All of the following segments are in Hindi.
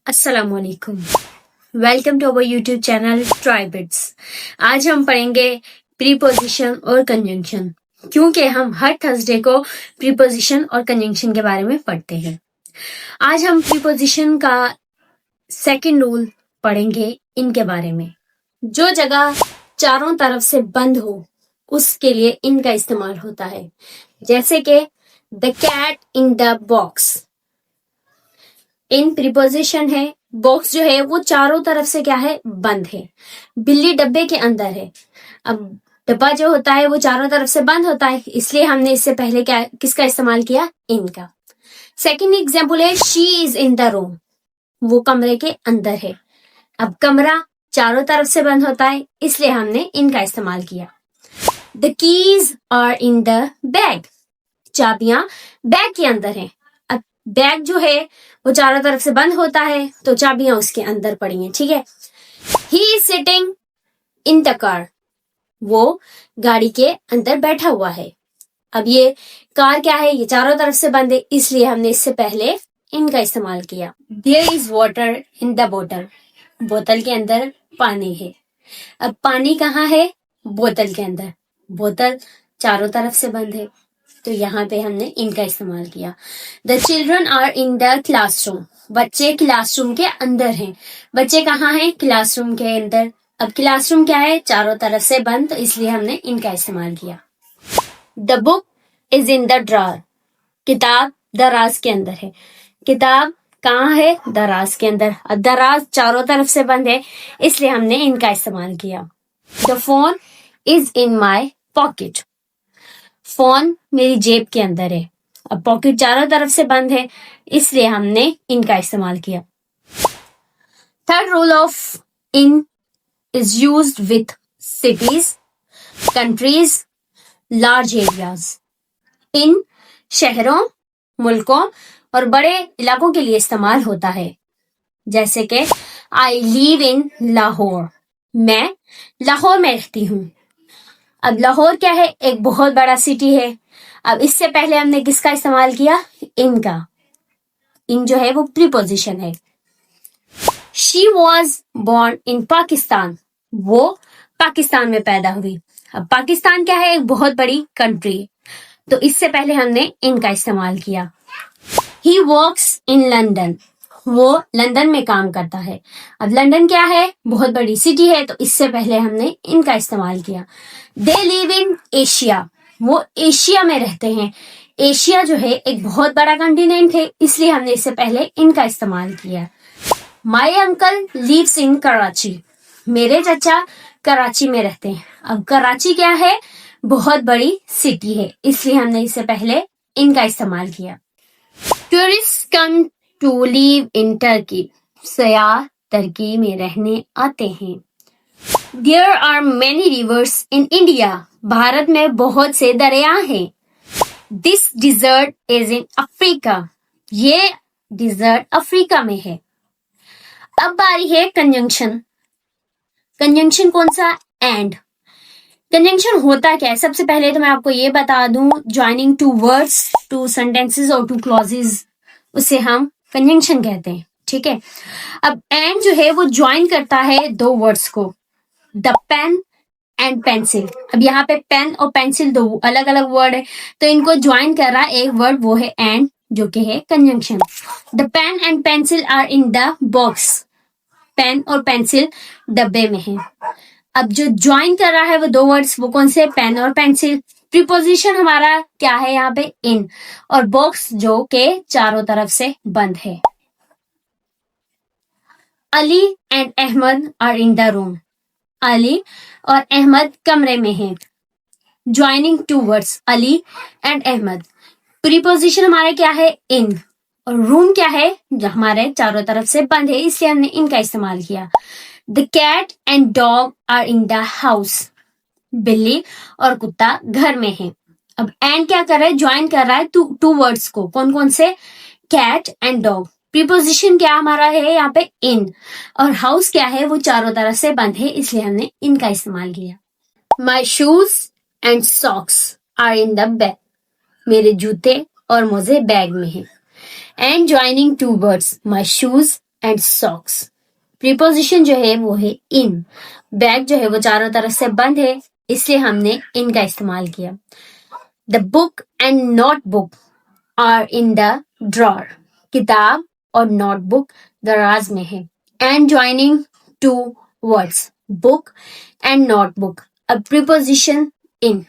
अस्सलामुअलैकुम। Welcome to our YouTube channel Tribits. आज हम पढ़ेंगे प्रीपोजिशन और कंजंक्शन, क्योंकि हम हर थर्सडे को प्रीपोजिशन और कंजंक्शन के बारे में पढ़ते हैं। आज हम प्रीपोजिशन का सेकंड रूल पढ़ेंगे, इनके बारे में। जो जगह चारों तरफ से बंद हो उसके लिए इनका इस्तेमाल होता है, जैसे कि the cat in the box. In preposition है। बॉक्स जो है वो चारों तरफ से क्या है, बंद है। बिल्ली डब्बे के अंदर है। अब डब्बा जो होता है वो चारों तरफ से बंद होता है, इसलिए हमने इससे पहले क्या किसका इस्तेमाल किया, इनका। सेकंड एग्जाम्पल है she is in the room. वो कमरे के अंदर है। अब कमरा चारों तरफ से बंद होता है, इसलिए हमने इनका इस्तेमाल किया। The keys are in the bag. चाबियां बैग के अंदर है। अब बैग जो है वो चारों तरफ से बंद होता है, तो चाबियां उसके अंदर पड़ी हैं, ठीक है। He is sitting in the car. वो गाड़ी के अंदर बैठा हुआ है। अब ये कार क्या है, ये चारों तरफ से बंद है, इसलिए हमने इससे पहले इनका इस्तेमाल किया। There is water in the बोतल। बोतल के अंदर पानी है। अब पानी कहाँ है, बोतल के अंदर। बोतल चारों तरफ से बंद है, तो यहाँ पे हमने इनका इस्तेमाल किया। The children are in the classroom. बच्चे क्लासरूम के अंदर हैं। बच्चे कहाँ हैं, क्लासरूम के अंदर। अब क्लासरूम क्या है, चारों तरफ से बंद, तो इसलिए हमने इनका इस्तेमाल किया। The book is in the drawer. किताब दराज के अंदर है। किताब कहाँ है, दराज के अंदर। अब दराज चारों तरफ से बंद है, इसलिए हमने इनका इस्तेमाल किया। The phone is in my pocket. Phone मेरी जेब के अंदर है। अब पॉकेट चारों तरफ से बंद है, इसलिए हमने इनका इस्तेमाल किया। Third rule of in is used with cities, countries, large areas. इन शहरों, मुल्कों और बड़े इलाकों के लिए इस्तेमाल होता है, जैसे कि आई लिव इन लाहौर। मैं लाहौर में रहती हूँ। अब लाहौर क्या है, एक बहुत बड़ा सिटी है। अब इससे पहले हमने किसका इस्तेमाल किया, इनका। इन जो है वो प्रीपोजिशन है। She was born in Pakistan. वो पाकिस्तान में पैदा हुई। अब पाकिस्तान क्या है, एक बहुत बड़ी कंट्री, तो इससे पहले हमने इनका इस्तेमाल किया। He works in London. वो लंदन में काम करता है। अब लंदन क्या है, बहुत बड़ी सिटी है, तो इससे पहले हमने इनका इस्तेमाल किया। They live in Asia. वो एशिया में रहते हैं। एशिया जो है एक बहुत बड़ा कॉन्टिनेंट है, इसलिए हमने इससे पहले इनका इस्तेमाल किया। My uncle lives in Karachi. मेरे चाचा कराची में रहते हैं। अब कराची क्या है, बहुत बड़ी सिटी है, इसलिए हमने इससे पहले इनका इस्तेमाल किया। Tourist come to live in Turkey. सयाह टर्की में रहने आते हैं। There are many rivers in India. भारत में बहुत से दरिया हैं। This desert is in Africa. ये डिजर्ट अफ्रीका में है। अब बारी है कंजंक्शन। कंजंक्शन कौन सा, एंड। कंजंक्शन होता क्या है, सबसे पहले तो मैं आपको ये बता दूं, joining two words, two sentences और टू क्लॉजेस, उसे हम कंजंक्शन कहते हैं, ठीक है। अब एंड जो है वो ज्वाइन करता है दो वर्ड्स को, द पेन एंड पेंसिल। अब यहाँ पे पेन और पेंसिल दो अलग अलग वर्ड है, तो इनको ज्वाइन कर रहा है एक वर्ड, वो है एंड, जो कि है conjunction. The pen and pencil are in the box. Pen और पेंसिल डब्बे में है। अब जो ज्वाइन कर रहा है वो दो वर्ड्स, वो कौन से, पेन और पेंसिल। प्रीपोजिशन हमारा क्या है यहाँ पे, इन, और बॉक्स जो के चारों तरफ से बंद है। Ali and Ahmed are in the room. Ali और अहमद कमरे में हैं। Joining two words, Ali and Ahmed. Preposition हमारा क्या है, इन, और रूम क्या है, जो हमारे चारों तरफ से बंद है, इसलिए हमने इनका इस्तेमाल किया। The cat and dog are in the house. बिल्ली और कुत्ता घर में है। अब एंड क्या कर रहा है, ज्वाइन कर रहा है टू वर्ड्स को, कौन कौन से, कैट एंड डॉग। प्रीपोजिशन क्या हमारा है यहाँ पे, इन, और हाउस क्या है, वो चारों तरफ से बंद है, इसलिए हमने इनका इस्तेमाल किया। My shoes and socks are in the bag. मेरे जूते और मोजे बैग में हैं। And joining two words, my shoes and socks. Preposition जो है वो है इन। बैग जो है वो चारों तरफ से बंद है, इसलिए हमने इन का इस्तेमाल किया। The book and notebook are in the drawer. किताब और नोटबुक दराज में है। And joining two words book and notebook, अब प्रीपोजिशन इन।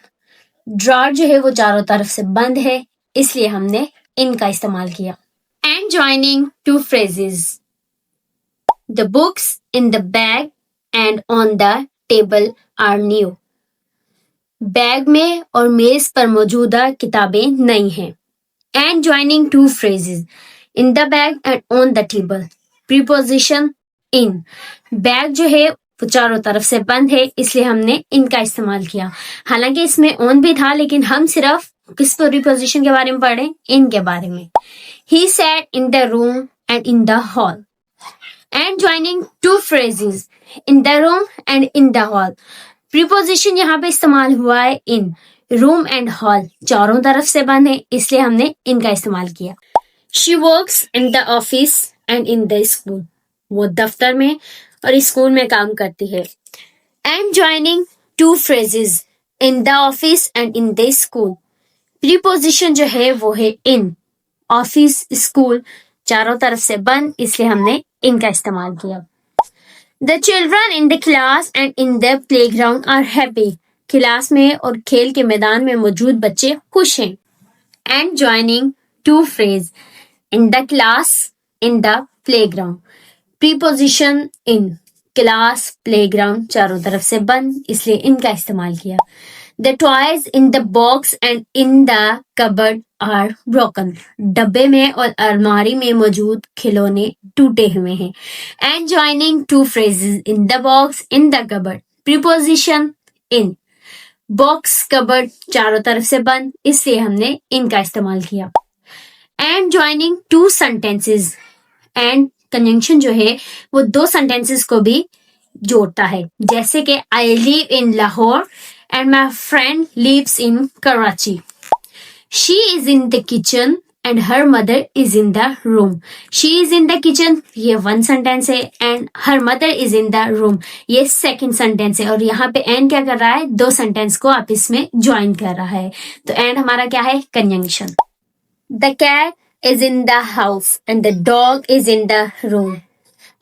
ड्रॉर जो है वो चारों तरफ से बंद है, इसलिए हमने इन का इस्तेमाल किया। And joining two phrases the books in the bag and on the table are new. Bag में और मेज पर मौजूदा किताबें नई हैं। And joining two phrases in the bag and on the table. Preposition in. Bag जो है वो चारों तरफ से बंद है, इसलिए हमने इन का इस्तेमाल किया। हालांकि इसमें ऑन भी था, लेकिन हम सिर्फ किस प्रीपोजिशन के बारे में पढ़े, इन के बारे में। He sat in the room and in the hall. And joining two phrases in the room and in the hall. Preposition यहाँ पे इस्तेमाल हुआ है इन। रूम एंड हॉल चारों तरफ से बंद है, इसलिए हमने इनका इस्तेमाल किया। She works in the office and in the school. वो दफ्तर में और स्कूल में काम करती है। And joining two phrases in the office and in the school. Preposition जो है वो है इन। ऑफिस स्कूल चारों तरफ से बंद, इसलिए हमने इनका इस्तेमाल किया। The children in the class and in the playground are happy. Class में और खेल के मैदान में मौजूद बच्चे खुश हैं। And joining two phrase in the class in the playground. Preposition in. Class playground चारों तरफ से बंद, इसलिए इनका इस्तेमाल किया। The toys in the box and in the cupboard are broken. डब्बे में और अलमारी में मौजूद खिलौने टूटे हुए हैं। And joining two phrases in the box in the cupboard. Preposition in. Box cupboard चारों तरफ से बंद, इसलिए हमने इनका इस्तेमाल किया। And joining two sentences. And conjunction जो है वो दो सेंटेंसेस को भी जोड़ता है, जैसे कि I live in Lahore and my friend lives in Karachi. She is in the kitchen and her mother is in the room. She is in the kitchen ये वन सेंटेंस है, and her mother is in the room ये सेकंड सेंटेंस है। और यहाँ पे एंड क्या कर रहा है, दो सेंटेंस को आपस में ज्वाइन कर रहा है। तो एंड हमारा क्या है, conjunction. The cat is in the house and the dog is in the room.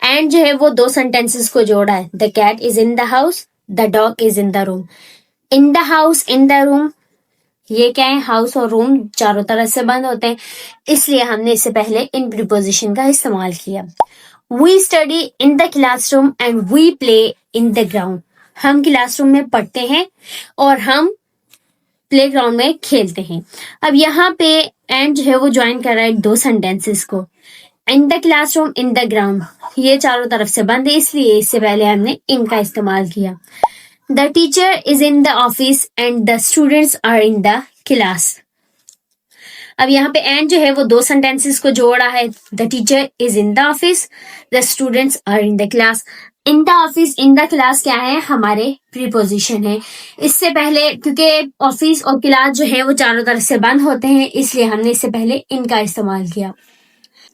And जो है वो दो सेंटेंसेस को जोड़ा है। The cat is in the house, the dog is in the room. In the house, in the room ये क्या है, हाउस और रूम चारों तरफ से बंद होते हैं, इसलिए हमने इससे पहले इन प्रीपोजिशन का इस्तेमाल किया। We study in the classroom and we play in the ground. हम क्लासरूम में पढ़ते हैं और हम प्लेग्राउंड में खेलते हैं। अब यहाँ पे एंड जो है वो ज्वाइन कर रहा है दो सेंटेंसेस को। इन the classroom, in the ground ये चारों तरफ से बंद है, इसलिए इससे पहले हमने इनका इस्तेमाल किया। The teacher is in the office and the students are in the class. अब यहाँ पे एंड जो है वो दो सेंटेंसेस को जोड़ा है। The teacher is in the office, the students are in the class. In the office, in the class क्या है, हमारे प्रीपोजिशन है। इससे पहले क्योंकि ऑफिस और क्लास जो है वो चारों तरफ से बंद होते हैं, इसलिए हमने इससे पहले इनका इस्तेमाल किया।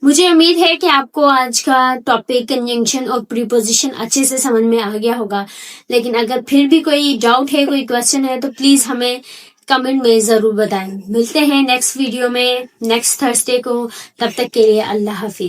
मुझे उम्मीद है कि आपको आज का टॉपिक कंजंक्शन और प्रीपोजिशन अच्छे से समझ में आ गया होगा। लेकिन अगर फिर भी कोई डाउट है, कोई क्वेश्चन है, तो प्लीज हमें कमेंट में जरूर बताएं। मिलते हैं नेक्स्ट वीडियो में नेक्स्ट थर्सडे को। तब तक के लिए अल्लाह हाफिज।